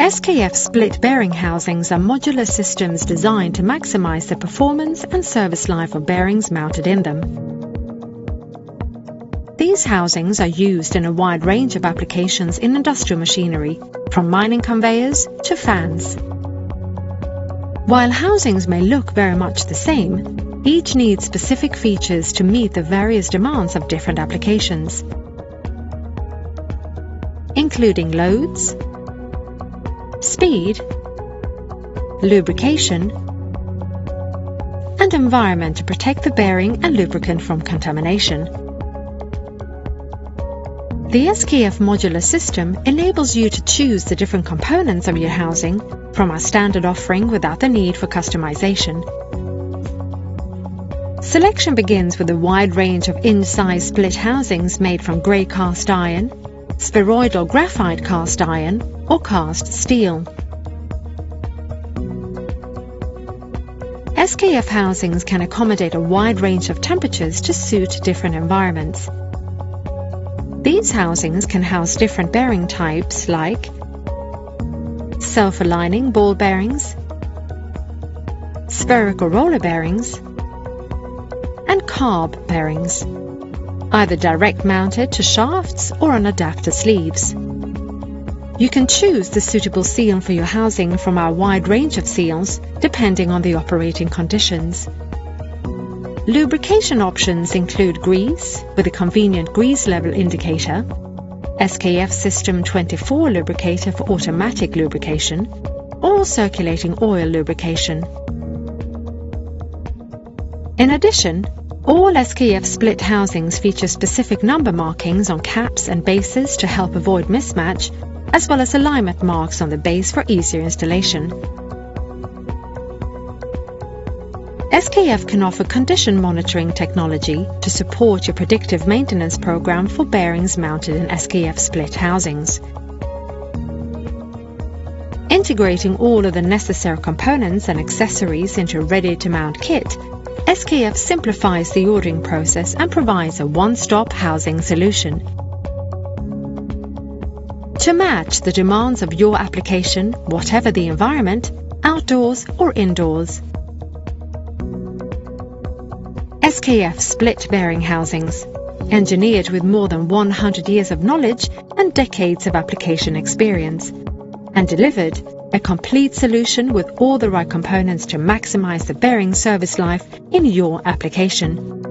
SKF split bearing housings are modular systems designed to maximize the performance and service life of bearings mounted in them. These housings are used in a wide range of applications in industrial machinery, from mining conveyors to fans. While housings may look very much the same, each needs specific features to meet the various demands of different applications, including loads, speed, lubrication, and environment to protect the bearing and lubricant from contamination. The SKF modular system enables you to choose the different components of your housing from our standard offering without the need for customization. Selection begins with a wide range of in-size split housings made from grey cast iron, spheroidal graphite cast iron, or cast steel. SKF housings can accommodate a wide range of temperatures to suit different environments. These housings can house different bearing types like self-aligning ball bearings, spherical roller bearings, and carb bearings, either direct mounted to shafts or on adapter sleeves. You can choose the suitable seal for your housing from our wide range of seals, depending on the operating conditions. Lubrication options include grease with a convenient grease level indicator, SKF System 24 lubricator for automatic lubrication, or circulating oil lubrication. In addition, all SKF split housings feature specific number markings on caps and bases to help avoid mismatch, as well as alignment marks on the base for easier installation. SKF can offer condition monitoring technology to support your predictive maintenance program for bearings mounted in SKF split housings. Integrating all of the necessary components and accessories into a ready-to-mount kit, SKF simplifies the ordering process and provides a one-stop housing solution. To match the demands of your application, whatever the environment, outdoors or indoors. SKF split bearing housings, engineered with more than 100 years of knowledge and decades of application experience, and delivered a complete solution with all the right components to maximize the bearing service life in your application.